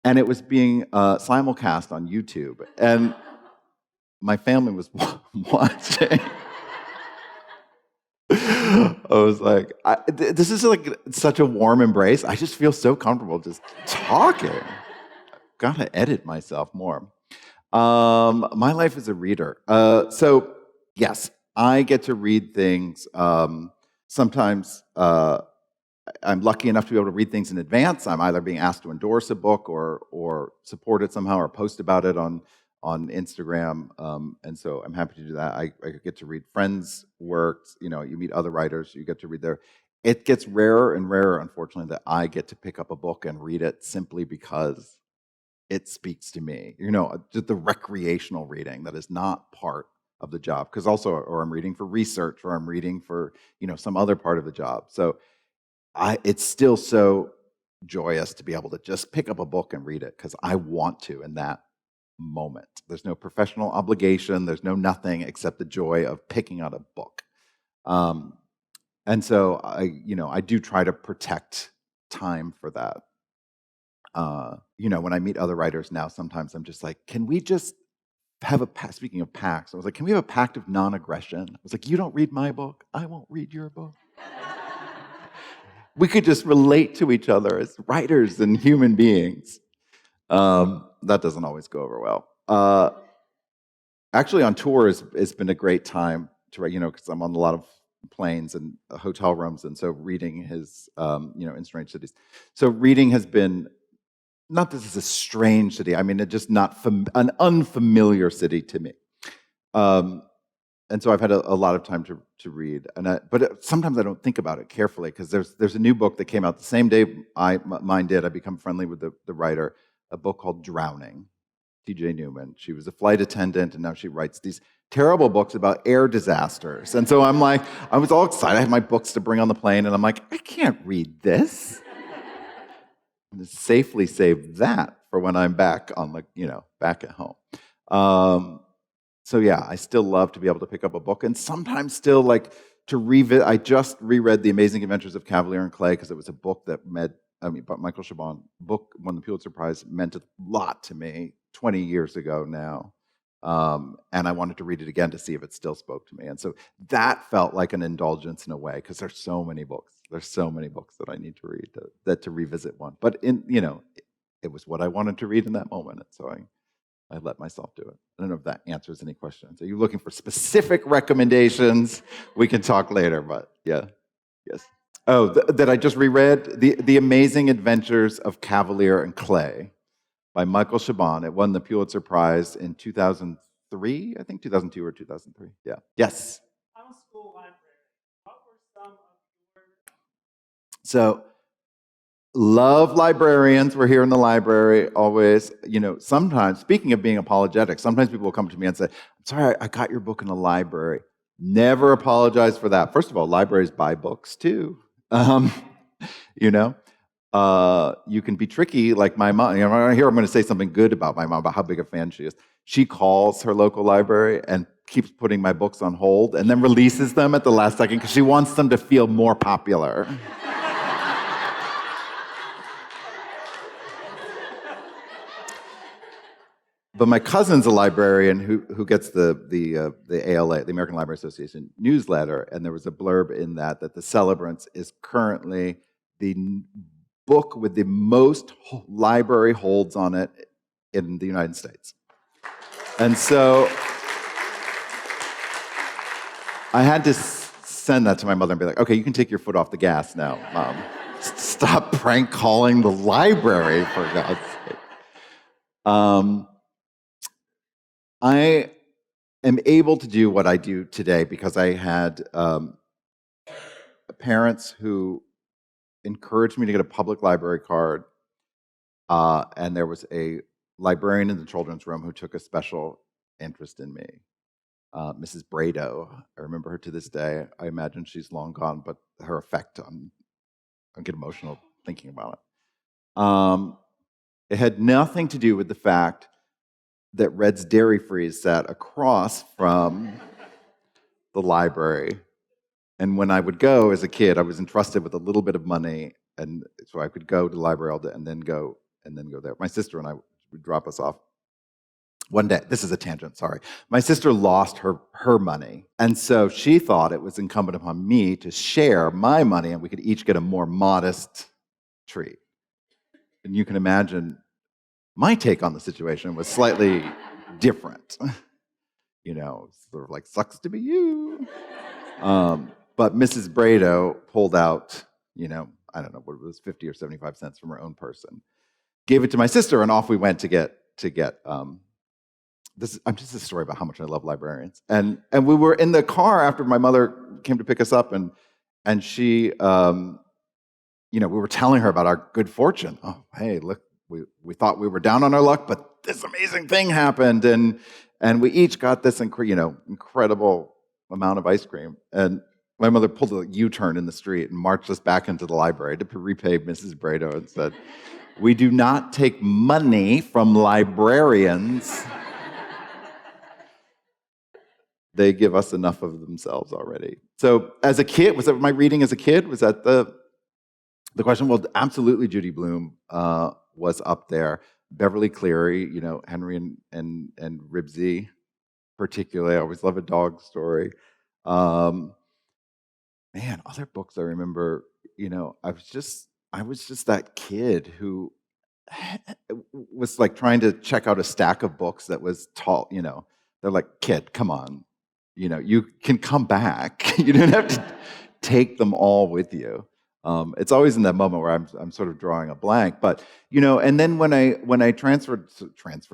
C: And it was being simulcast on YouTube, and my family was watching. I was like, this is like such a warm embrace. I just feel so comfortable just talking. Gotta edit myself more. My life as a reader. So yes, I get to read things. Sometimes I'm lucky enough to be able to read things in advance. I'm either being asked to endorse a book or support it somehow or post about it on Instagram. And so I'm happy to do that. I get to read friends' works. You meet other writers, you get to read their. It gets rarer and rarer, unfortunately, that I get to pick up a book and read it simply because it speaks to me. Just the recreational reading that is not part of the job, because or I'm reading for research, or I'm reading for some other part of the job. So it's still so joyous to be able to just pick up a book and read it because I want to in that moment. There's no professional obligation. There's no nothing except the joy of picking out a book. And so I do try to protect time for that. When I meet other writers now, sometimes I'm just like, can we just have speaking of pacts, I was like, can we have a pact of non-aggression? I was like, you don't read my book, I won't read your book. We could just relate to each other as writers and human beings. That doesn't always go over well. Actually, on tour, it's been a great time to write, because I'm on a lot of planes and hotel rooms, and so reading his, in strange cities. So reading has been, not that it's a strange city, I mean, it's just not an unfamiliar city to me. And so I've had a lot of time to read, but sometimes I don't think about it carefully, because there's a new book that came out the same day mine did. I become friendly with the writer, a book called Drowning, T.J. Newman. She was a flight attendant, and now she writes these terrible books about air disasters. And so I was all excited. I had my books to bring on the plane, and I'm like, I can't read this. And safely save that for when I'm back back at home. So yeah, I still love to be able to pick up a book, and sometimes still like to revisit. I just reread The Amazing Adventures of Cavalier and Clay, because it was a book that Michael Chabon book won the Pulitzer Prize, meant a lot to me 20 years ago now. And I wanted to read it again to see if it still spoke to me. And so that felt like an indulgence in a way, because there's so many books. There's so many books that I need to read to revisit one. But it was what I wanted to read in that moment. And so I let myself do it. I don't know if that answers any questions. Are you looking for specific recommendations? We can talk later, but yeah. Yes. Oh, that I just reread, The Amazing Adventures of Cavalier and Clay by Michael Chabon. It won the Pulitzer Prize in 2003, I think 2002 or 2003. Yeah. Yes.
I: I'm a school librarian. What were some of your...
C: So, love librarians. We're here in the library always. Sometimes, speaking of being apologetic, sometimes people will come to me and say, I'm sorry, I got your book in the library. Never apologize for that. First of all, libraries buy books too. You can be tricky, like my mom. Here I'm going to say something good about my mom, about how big a fan she is. She calls her local library and keeps putting my books on hold, and then releases them at the last second because she wants them to feel more popular. But my cousin's a librarian who gets the ALA, the American Library Association newsletter, and there was a blurb in that the Celebrants is currently the book with the most library holds on it in the United States. And so I had to send that to my mother and be like, okay, you can take your foot off the gas now, Mom. Stop prank calling the library, for God's sake. I am able to do what I do today because I had parents who encouraged me to get a public library card, and there was a librarian in the children's room who took a special interest in me, Mrs. Brado. I remember her to this day. I imagine she's long gone, but her effect I get emotional thinking about it. It had nothing to do with the fact that Red's Dairy Freeze sat across from the library. And when I would go as a kid, I was entrusted with a little bit of money, and so I could go to the library all day and then go there. My sister and I would drop us off. One day, this is a tangent, sorry. My sister lost her money, and so she thought it was incumbent upon me to share my money, and we could each get a more modest treat. And you can imagine my take on the situation was slightly different. Sort of like, sucks to be you. But Mrs. Brado pulled out, I don't know what it was, 50 or 75 cents from her own purse, and gave it to my sister, and off we went to get this. I'm just a story about how much I love librarians. And we were in the car after my mother came to pick us up, and she, we were telling her about our good fortune. Oh, hey, look. We thought we were down on our luck, but this amazing thing happened, and we each got this incredible amount of ice cream. And my mother pulled a U-turn in the street and marched us back into the library to repay Mrs. Brado and said, "We do not take money from librarians. They give us enough of themselves already." So as a kid, was that my reading as a kid? Was that the question? Well, absolutely Judy Blume was up there. Beverly Cleary, Henry and Ribsy, particularly. I always love A Dog Story. Other books I remember, I was just that kid who was like trying to check out a stack of books that was tall, they're like, kid, come on. you can come back. You don't have to take them all with you. It's always in that moment where I'm sort of drawing a blank. But and then when I transferred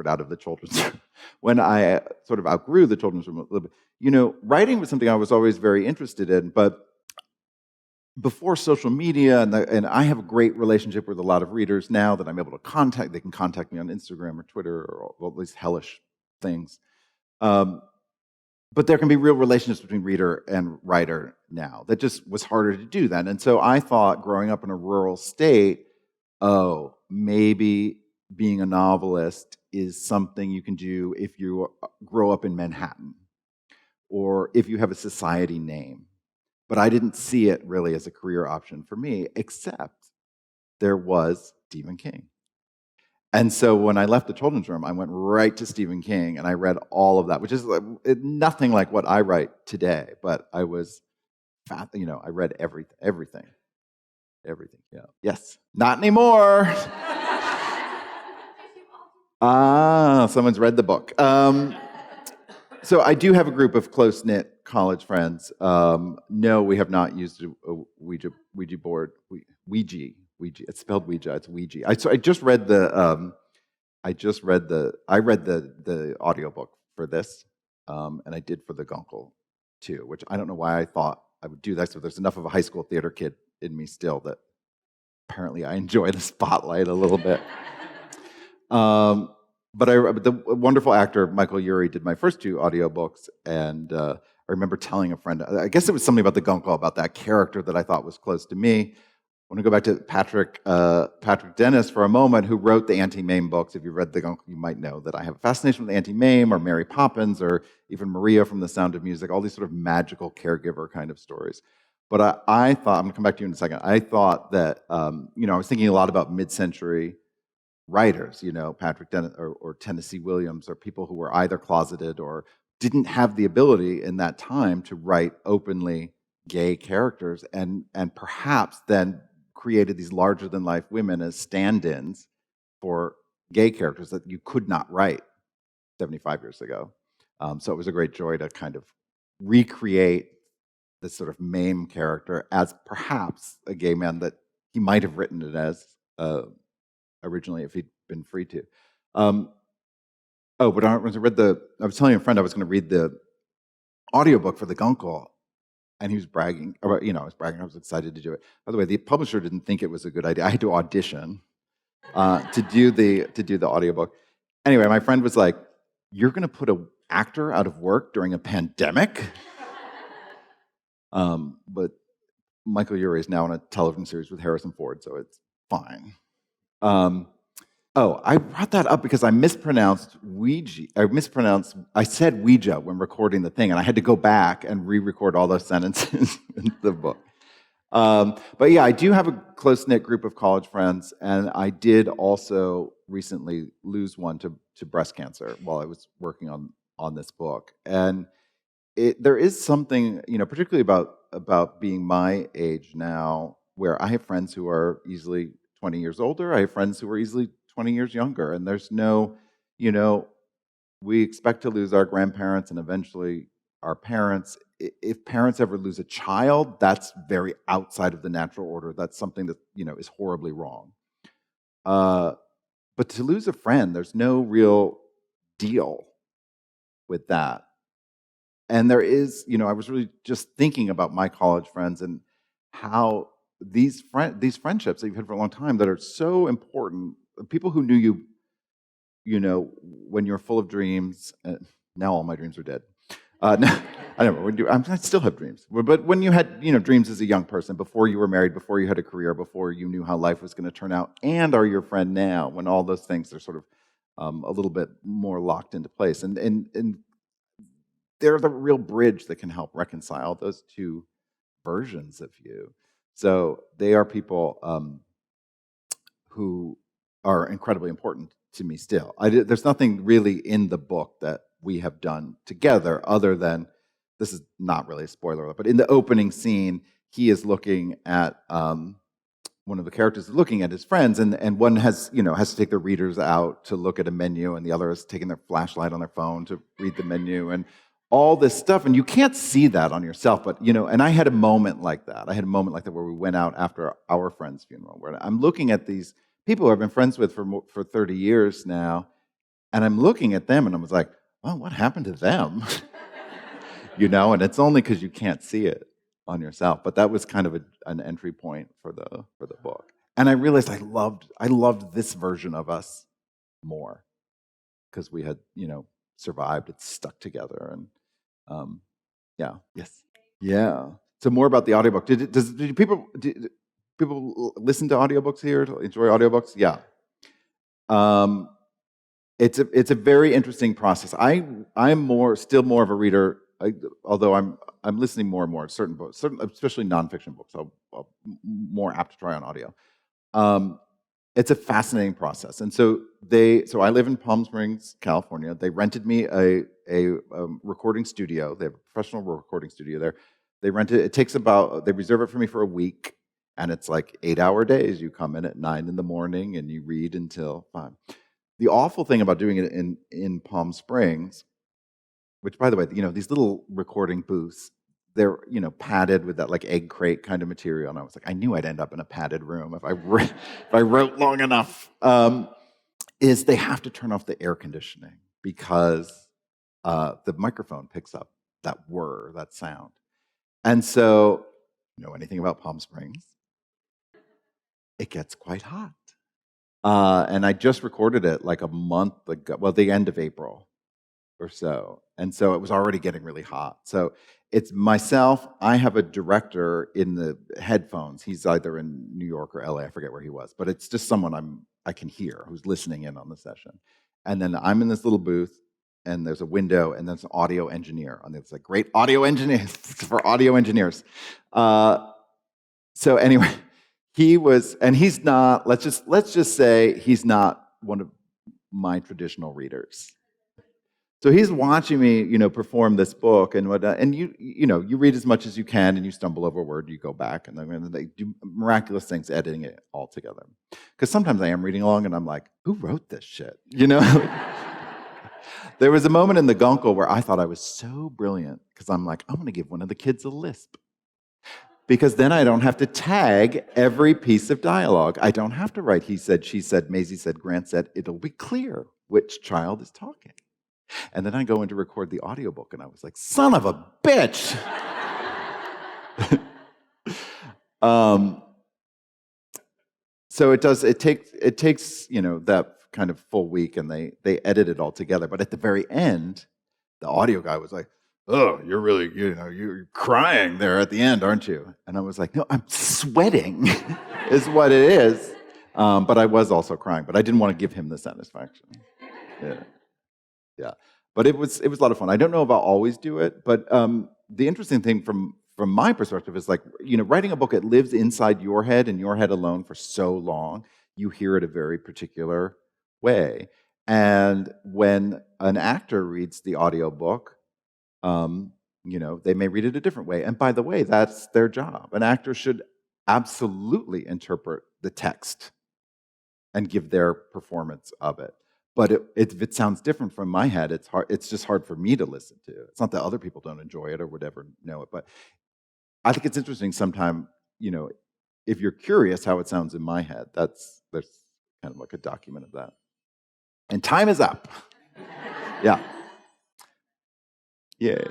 C: out of the children's room, when I sort of outgrew the children's room a little bit, writing was something I was always very interested in. But before social media, and I have a great relationship with a lot of readers now that I'm able to contact. They can contact me on Instagram or Twitter or well, at least hellish things. But there can be real relationships between reader and writer now. That just was harder to do then. And so I thought, growing up in a rural state, maybe being a novelist is something you can do if you grow up in Manhattan or if you have a society name. But I didn't see it really as a career option for me, except there was Stephen King. And so when I left the children's room, I went right to Stephen King and I read all of that, which is nothing like what I write today. But I was, I read everything. Yeah. Yes. Not anymore. Someone's read the book. So I do have a group of close-knit college friends. No, we have not used a Ouija board. Ouija. It's spelled Ouija. It's Ouija. I read the audiobook for this, and I did for the Guncle too, which I don't know why I thought I would do that. So there's enough of a high school theater kid in me still that apparently I enjoy the spotlight a little bit. But the wonderful actor Michael Urie did my first two audiobooks, and I remember telling a friend, I guess it was something about the Guncle, about that character that I thought was close to me. I want to go back to Patrick Dennis for a moment, who wrote the Auntie Mame books. If you've read the Guncle, you might know that I have a fascination with Auntie Mame or Mary Poppins or even Maria from The Sound of Music, all these sort of magical caregiver kind of stories. But I thought, I'm going to come back to you in a second, I thought that, I was thinking a lot about mid-century writers, Patrick Dennis or Tennessee Williams, or people who were either closeted or didn't have the ability in that time to write openly gay characters, and perhaps then created these larger-than-life women as stand-ins for gay characters that you could not write 75 years ago. So it was a great joy to kind of recreate this sort of Mame character as perhaps a gay man that he might have written it as originally if he'd been free to. But I was telling a friend I was going to read the audiobook for the Guncle, and he was bragging about, I was excited to do it. By the way, the publisher didn't think it was a good idea. I had to audition to do the audiobook. Anyway, my friend was like, "You're going to put an actor out of work during a pandemic?" But Michael Urie is now on a television series with Harrison Ford, so it's fine. I brought that up because I mispronounced Ouija. I said Ouija when recording the thing, and I had to go back and re-record all those sentences in the book. But yeah, I do have a close-knit group of college friends, and I did also recently lose one to breast cancer while I was working on this book. And there is something, particularly about being my age now, where I have friends who are easily 20 years older. I have friends who are easily 20 years younger. And there's no, we expect to lose our grandparents and eventually our parents. If parents ever lose a child, that's very outside of the natural order. That's something that, is horribly wrong. But to lose a friend, there's no real deal with that. And there is, I was really just thinking about my college friends and how these friendships that you've had for a long time that are so important, people who knew you, when you're full of dreams. Now all my dreams are dead. No, I don't know. I still have dreams, but when you had, dreams as a young person, before you were married, before you had a career, before you knew how life was going to turn out, and are your friend now, when all those things are sort of a little bit more locked into place, and they're the real bridge that can help reconcile those two versions of you. So they are people who are incredibly important to me still. There's nothing really in the book that we have done together other than, this is not really a spoiler alert, but in the opening scene, he is looking at, one of the characters is looking at his friends, and one has to take their readers out to look at a menu, and the other is taking their flashlight on their phone to read the menu, and all this stuff, and you can't see that on yourself, but and I had a moment like that. I had a moment like that where we went out after our friend's funeral, where I'm looking at these people who I've been friends with for 30 years now, and I'm looking at them, and I was like, well, what happened to them? And it's only because you can't see it on yourself. But that was kind of an entry point for the book, and I realized I loved this version of us more because we had survived. It's stuck together, and yeah, yes, yeah. So more about the audiobook. Did people listen to audiobooks here? Enjoy audiobooks? Yeah. It's a very interesting process. I'm still more of a reader, although I'm listening more and more to certain books, especially nonfiction books. I'm more apt to try on audio. It's a fascinating process, and so I live in Palm Springs, California. They rented me a recording studio. They have a professional recording studio there. They rent it. It takes they reserve it for me for a week, and it's like 8-hour days. You come in at 9 in the morning and you read until 5. The awful thing about doing it in Palm Springs, which, by the way, these little recording booths, they're padded with that like egg crate kind of material, and I was like, I knew I'd end up in a padded room if I wrote long enough. Is they have to turn off the air conditioning because the microphone picks up that sound, and so anything about Palm Springs, it gets quite hot. And I just recorded it like a month ago, well, the end of April or so. And so it was already getting really hot. So it's myself. I have a director in the headphones. He's either in New York or LA. I forget where he was, but it's just someone I can hear who's listening in on the session. And then I'm in this little booth, and there's a window, and there's an audio engineer. And it's like great audio engineers for audio engineers. So anyway, he's not. Let's just say he's not one of my traditional readers. So he's watching me, perform this book and whatnot. And you read as much as you can, and you stumble over a word, you go back, and then they do miraculous things, editing it all together. Because sometimes I am reading along, and I'm like, who wrote this shit? There was a moment in the Guncle where I thought I was so brilliant because I'm like, I'm going to give one of the kids a lisp. Because then I don't have to tag every piece of dialogue. I don't have to write he said, she said, Maisie said, Grant said. It'll be clear which child is talking. And then I go in to record the audiobook, and I was like, son of a bitch! So it takes that kind of full week, and they edit it all together. But at the very end, the audio guy was like, oh, you're really, you're crying there at the end, aren't you? And I was like, no, I'm sweating is what it is. But I was also crying, but I didn't want to give him the satisfaction. Yeah. But it was a lot of fun. I don't know if I'll always do it, but the interesting thing from my perspective is like, writing a book, it lives inside your head and your head alone for so long. You hear it a very particular way. And when an actor reads the audiobook, they may read it a different way. And by the way, that's their job. An actor should absolutely interpret the text and give their performance of it. But if it sounds different from my head, it's hard. It's just hard for me to listen to. It's not that other people don't enjoy it or would ever know it. But I think it's interesting sometime, if you're curious how it sounds in my head, there's kind of like a document of that. And time is up. Yeah. Yay.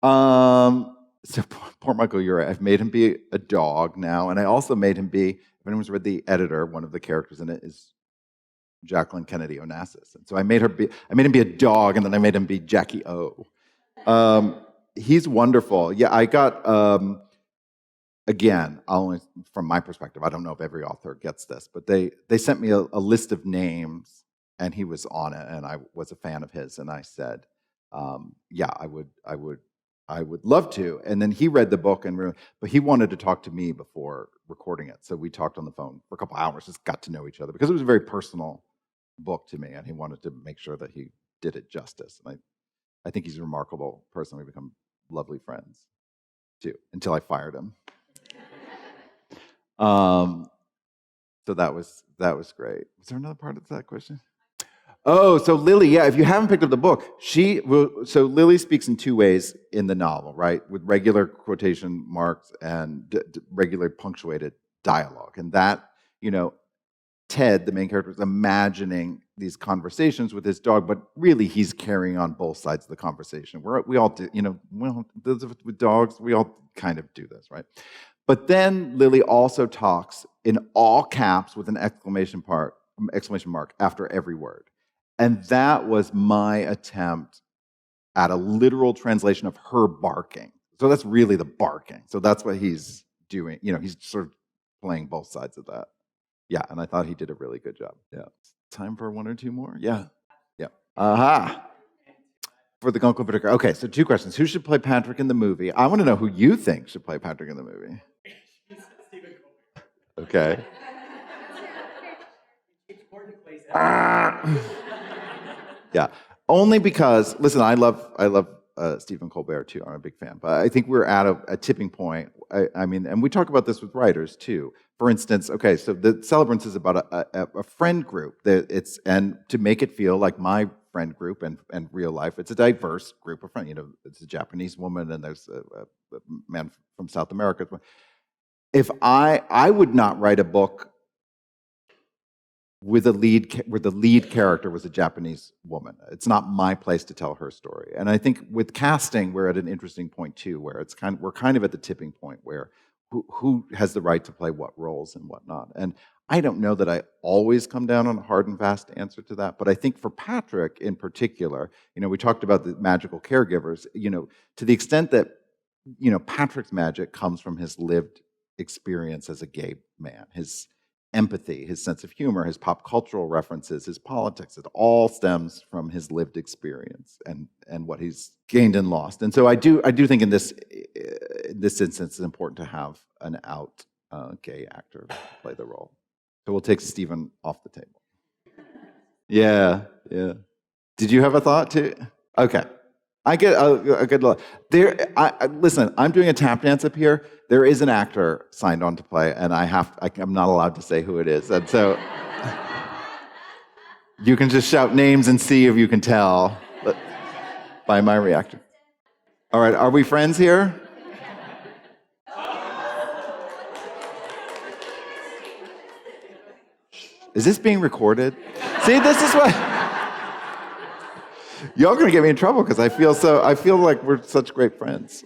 C: So poor Michael, you're right. I've made him be a dog now, and I also made him be, if anyone's read The Editor, one of the characters in it is Jacqueline Kennedy Onassis. And so I made him be a dog, and then I made him be Jackie O. He's wonderful. Yeah, I got, again, only from my perspective, I don't know if every author gets this, but they sent me a list of names, and he was on it, and I was a fan of his, and I said, yeah, I would love to. And then he read the book, but he wanted to talk to me before recording it. So we talked on the phone for a couple hours, just got to know each other because it was a very personal book to me, and he wanted to make sure that he did it justice. And I think he's a remarkable person. We've become lovely friends too, until I fired him. So that was great. Was there another part of that question? Oh, so Lily, yeah, if you haven't picked up the book, so Lily speaks in two ways in the novel, right? With regular quotation marks and regular punctuated dialogue. And that, Ted, the main character, is imagining these conversations with his dog, but really he's carrying on both sides of the conversation. We all do, with dogs, we all kind of do this, right? But then Lily also talks in all caps with an exclamation mark after every word. And that was my attempt at a literal translation of her barking. So that's really the barking. So that's what he's doing. He's sort of playing both sides of that. Yeah, and I thought he did a really good job. Yeah. Time for one or two more? Yeah. Yeah. Aha. For the Guncle particular. Okay, so two questions. Who should play Patrick in the movie? I want to know who you think should play Patrick in the movie. Okay. Yeah. Only because, listen, I love Stephen Colbert too. I'm a big fan, but I think we're at a tipping point. I mean, and we talk about this with writers too. For instance, okay, so the Celebrants is about a friend group. And to make it feel like my friend group and real life, it's a diverse group of friends. It's a Japanese woman and there's a man from South America. If I would not write a book where the lead character was a Japanese woman. It's not my place to tell her story. And I think with casting, we're at an interesting point too, where we're kind of at the tipping point where who has the right to play what roles and whatnot. And I don't know that I always come down on a hard and fast answer to that, but I think for Patrick in particular, we talked about the magical caregivers, to the extent that, Patrick's magic comes from his lived experience as a gay man, his empathy, his sense of humor, his pop cultural references, his politics. It all stems from his lived experience and what he's gained and lost. And so I do think in this instance, it's important to have an out gay actor play the role. So we'll take Stephen off the table. Yeah. Did you have a thought too? Okay. I get a good look. Listen, I'm doing a tap dance up here. There is an actor signed on to play, and I'm not allowed to say who it is. And so you can just shout names and see if you can tell by my reaction. All right, are we friends here? Is this being recorded? See, this is what... Y'all gonna get me in trouble because I feel like we're such great friends.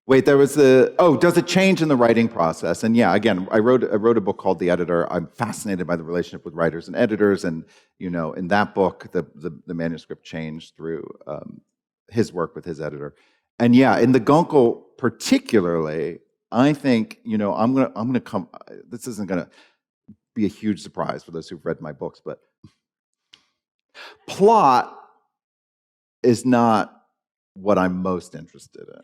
C: Wait, does it change in the writing process? And yeah, again, I wrote a book called The Editor. I'm fascinated by the relationship with writers and editors, and in that book, the manuscript changed through his work with his editor. And yeah, in the Guncle particularly, I think I'm gonna come. This isn't gonna be a huge surprise for those who've read my books, but plot is not what I'm most interested in,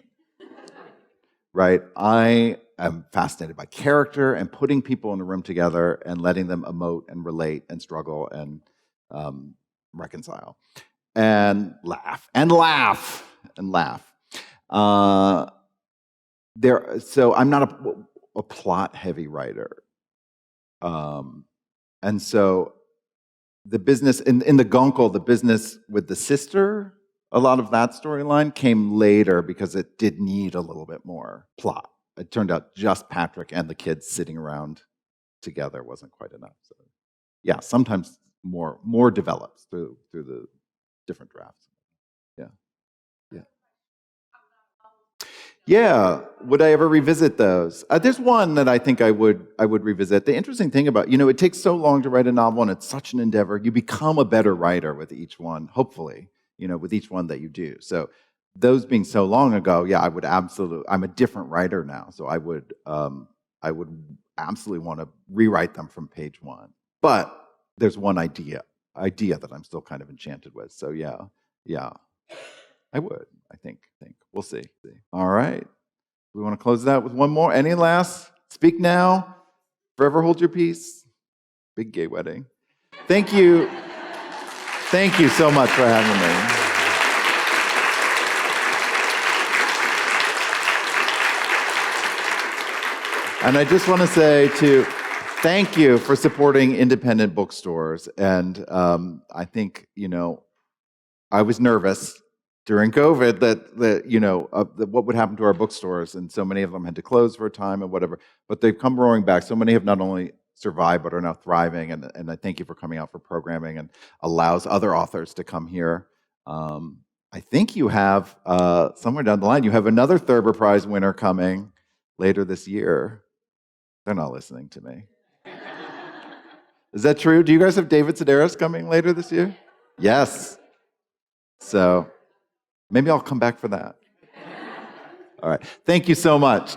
C: right? I am fascinated by character and putting people in a room together and letting them emote and relate and struggle and reconcile and laugh. So I'm not a plot-heavy writer, and so the business in the Guncle, the business with the sister, a lot of that storyline came later because it did need a little bit more plot. It turned out just Patrick and the kids sitting around together wasn't quite enough. So yeah, sometimes more develops through the different drafts. Yeah, would I ever revisit those? There's one that I think I would revisit. The interesting thing about, it takes so long to write a novel and it's such an endeavor. You become a better writer with each one, hopefully, with each one that you do. So those being so long ago, yeah, I'm a different writer now. So I would absolutely want to rewrite them from page one. But there's one idea that I'm still kind of enchanted with. So yeah, I would, I think. We'll see. All right. We want to close it out with one more. Any last? Speak now. Forever hold your peace. Big gay wedding. Thank you. Thank you so much for having me. And I just want to say thank you for supporting independent bookstores. And I think, I was nervous during COVID that what would happen to our bookstores, and so many of them had to close for a time and whatever. But they've come roaring back. So many have not only survived but are now thriving. And I thank you for coming out for programming and allows other authors to come here. I think you have somewhere down the line you have another Thurber Prize winner coming later this year. They're not listening to me. Is that true? Do you guys have David Sedaris coming later this year? Yes. So maybe I'll come back for that. All right. Thank you so much.